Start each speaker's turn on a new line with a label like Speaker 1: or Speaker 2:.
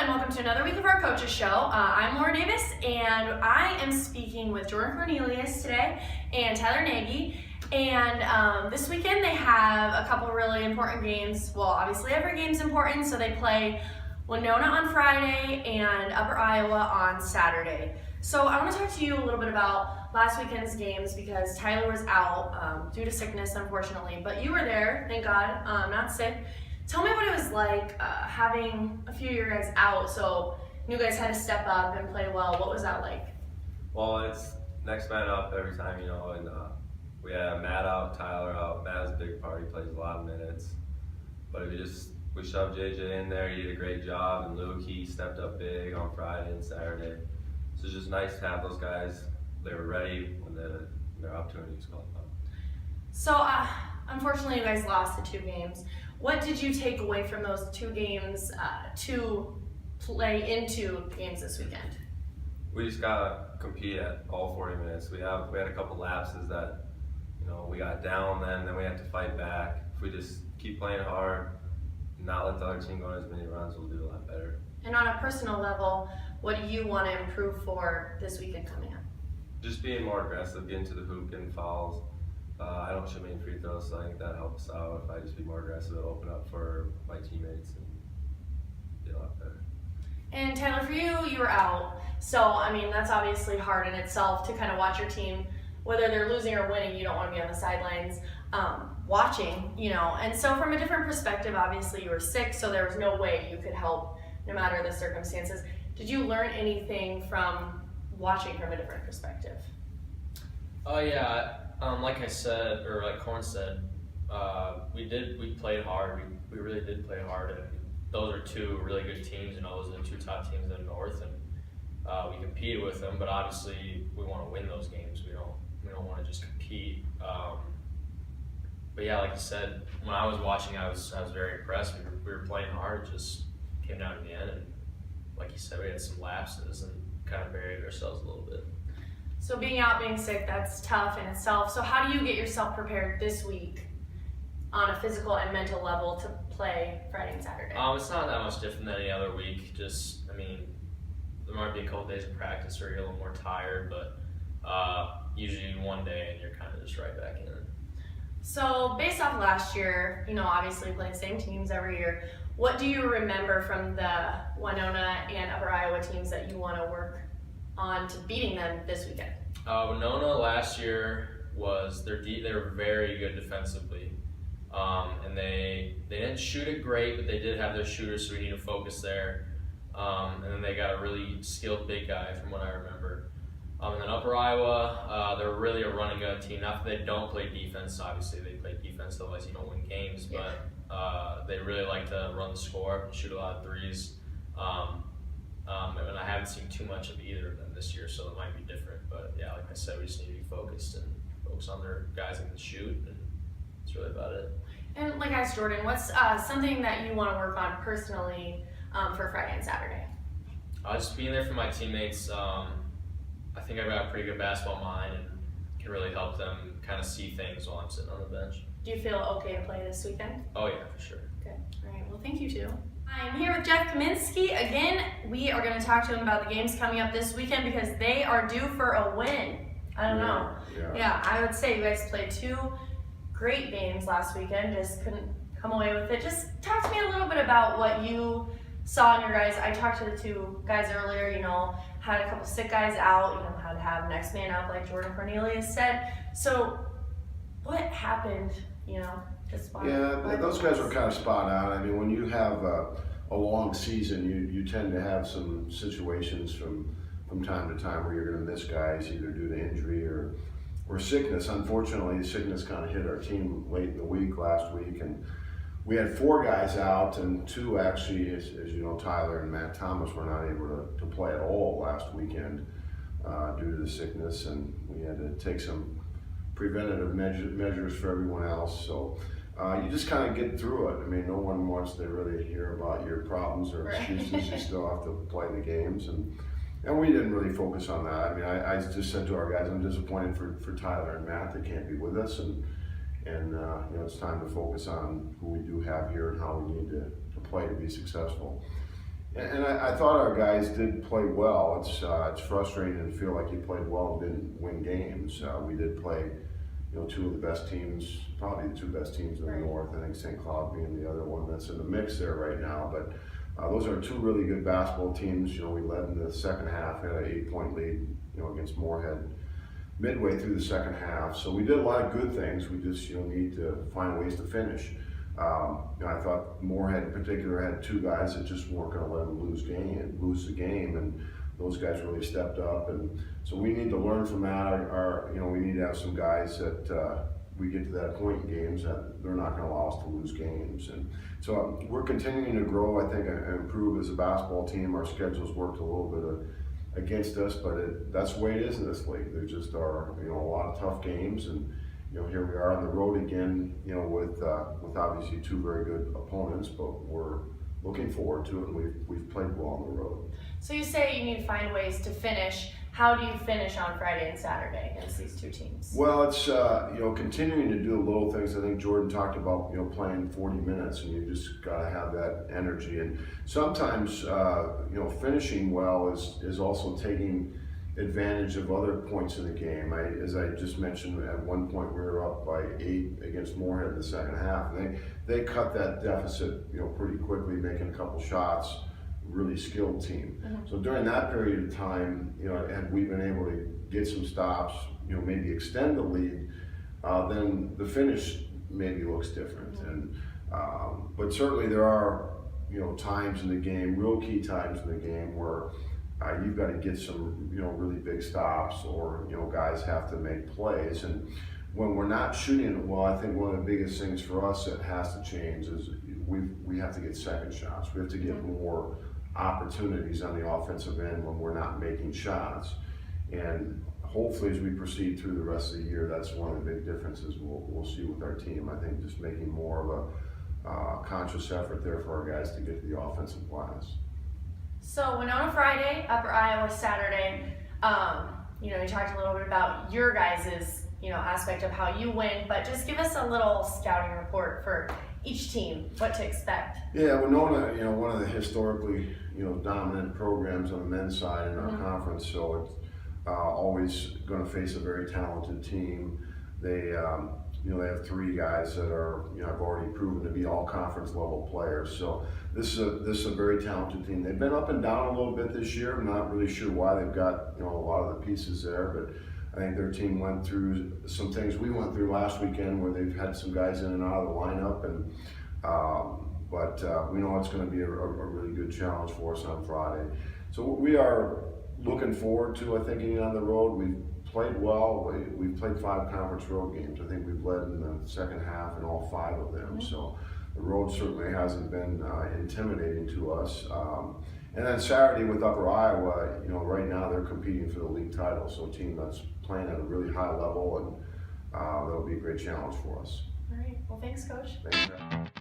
Speaker 1: and welcome to another week of our Coaches Show. I'm Laura Davis, and I am speaking with Jordan Cornelius today and Tyler Nagy. And this weekend they have a couple really important games. Well, obviously every game's important, so they play Winona on Friday and Upper Iowa on Saturday. So I want to talk to you a little bit about last weekend's games because Tyler was out due to sickness, unfortunately. But you were there, thank God, not sick. Tell me what it was like having a few of your guys out, so you guys had to step up and play well. What was that like?
Speaker 2: Well, it's next man up every time, and we had Matt out, Tyler out. Matt is a big part, he plays a lot of minutes. But we shoved JJ in there, he did a great job, and Luke, he stepped up big on Friday and Saturday. So it's just nice to have those guys. They were ready when their opportunities called up.
Speaker 1: So, unfortunately, you guys lost the 2 games. What did you take away from those 2 games to play into games this weekend?
Speaker 2: We just gotta compete at all 40 minutes. We had a couple lapses that, we got down then we had to fight back. If we just keep playing hard, not let the other team go on as many runs, we'll do a lot better.
Speaker 1: And on a personal level, what do you want to improve for this weekend coming up?
Speaker 2: Just being more aggressive, getting to the hoop, getting fouls. I don't shoot many free throws, so I think that helps out. If I just be more aggressive, it'll open up for my teammates and be a lot better.
Speaker 1: And Tyler, for you, you were out. So, that's obviously hard in itself to kind of watch your team, whether they're losing or winning, you don't want to be on the sidelines watching, And so from a different perspective, obviously you were sick, so there was no way you could help no matter the circumstances. Did you learn anything from watching from a different perspective?
Speaker 3: Oh yeah, like I said, or like Corn said, we played hard. We really did play hard, and those are 2 really good teams. Those are the 2 top teams in the North, and we competed with them. But obviously, we want to win those games. We don't want to just compete. But yeah, like you said, when I was watching, I was very impressed. We were playing hard. It just came down to the end, and like you said, we had some lapses and kind of buried ourselves a little bit.
Speaker 1: So being out, being sick, that's tough in itself. So how do you get yourself prepared this week on a physical and mental level to play Friday and Saturday?
Speaker 3: It's not that much different than any other week. Just, there might be a couple days of practice where you're a little more tired, but usually one day and you're kind of just right back in it.
Speaker 1: So based off last year, obviously you play the same teams every year. What do you remember from the Winona and Upper Iowa teams that you want to work on to beating them this weekend?
Speaker 3: Winona last year they were very good defensively, and they didn't shoot it great, but they did have their shooters, so we need to focus there. And then they got a really skilled big guy from what I remember. And then Upper Iowa, they're really a running gun team. Not that they don't play defense, obviously they play defense, otherwise you don't win games, but they really like to run the score up and shoot a lot of threes. And I haven't seen too much of either of them this year, so it might be different. But yeah, like I said, we just need to be focused and focus on their guys that can shoot, and that's really about it.
Speaker 1: And like I asked Jordan, what's something that you want to work on personally for Friday and Saturday?
Speaker 3: Just being there for my teammates. I think I've got a pretty good basketball mind and can really help them kind of see things while I'm sitting on the bench.
Speaker 1: Do you feel okay to play this weekend?
Speaker 3: Oh yeah, for sure.
Speaker 1: Good. All right. Well, thank you too. I'm here with Coach Kaminsky. Again, we are going to talk to him about the games coming up this weekend because they are due for a win. I don't know. Yeah, I would say you guys played 2 great games last weekend, just couldn't come away with it. Just talk to me a little bit about what you saw in your guys. I talked to the 2 guys earlier, had a couple sick guys out, had to have next man up like Jordan Cornelius said. So what happened,
Speaker 4: those guys were kind of spot on. When you have a long season, you tend to have some situations from time to time where you're going to miss guys either due to injury or sickness. Unfortunately, sickness kind of hit our team late in the week last week, and we had 4 guys out, and 2 actually, as you know, Tyler and Matt Thomas were not able to play at all last weekend due to the sickness, and we had to take some preventative measures for everyone else. So you just kind of get through it. No one wants to really hear about your problems or excuses. You still have to play the games, and we didn't really focus on that. I just said to our guys, I'm disappointed for Tyler and Matt. They can't be with us, and it's time to focus on who we do have here and how we need to play to be successful. And I thought our guys did play well. It's frustrating to feel like you played well and didn't win games. We did play, two of the best teams, probably the two best teams in the North. I think St. Cloud being the other one that's in the mix there right now. But those are two really good basketball teams. We led in the second half, had an 8-point lead, against Moorhead midway through the second half. So we did a lot of good things. We just, need to find ways to finish. I thought Moorhead in particular had two guys that just weren't going to let them lose the game, and those guys really stepped up. And so we need to learn from that. We need to have some guys that we get to that point in games that they're not going to allow us to lose games. And so we're continuing to grow, I think, and improve as a basketball team. Our schedule's worked a little bit against us, but that's the way it is in this league. There just are, a lot of tough games, and here we are on the road again, with obviously two very good opponents, but we're looking forward to it, and we've played well on the road.
Speaker 1: So you say you need to find ways to finish. How do you finish on Friday and Saturday against these two teams?
Speaker 4: Well, it's continuing to do little things. I think Jordan talked about playing 40 minutes, and you just got to have that energy. And sometimes finishing well is also taking advantage of other points in the game. As I just mentioned, at one point we were up by 8 against Moorhead in the second half. And they cut that deficit pretty quickly, making a couple shots. Really skilled team. Mm-hmm. So during that period of time, had we been able to get some stops, maybe extend the lead, then the finish maybe looks different. Mm-hmm. And but certainly there are times in the game, real key times in the game where you've got to get some really big stops, or guys have to make plays. And when we're not shooting it well, I think one of the biggest things for us that has to change is we have to get second shots. We have to get more opportunities on the offensive end when we're not making shots. And hopefully as we proceed through the rest of the year, that's one of the big differences we'll see with our team. I think just making more of a conscious effort there for our guys to get to the offensive glass.
Speaker 1: So Winona Friday, Upper Iowa Saturday. You talked a little bit about your guys' aspect of how you win, but just give us a little scouting report for each team, what to expect.
Speaker 4: Yeah, Winona, one of the historically, dominant programs on the men's side in our conference, so it's always going to face a very talented team. They have 3 guys that are, have already proven to be all conference level players. So this is a very talented team. They've been up and down a little bit this year. I'm not really sure why. They've got, a lot of the pieces there, but I think their team went through some things we went through last weekend where they've had some guys in and out of the lineup, and but we know it's going to be a really good challenge for us on Friday. So we are looking forward to, I think, getting on the road. We've played well. We've played 5 conference road games. I think we've led in the second half in all 5 of them. So the road certainly hasn't been intimidating to us. And then Saturday with Upper Iowa, right now they're competing for the league title. So a team that's playing at a really high level, and that'll be a great challenge for us.
Speaker 1: All right. Well, thanks, Coach.
Speaker 4: Thanks.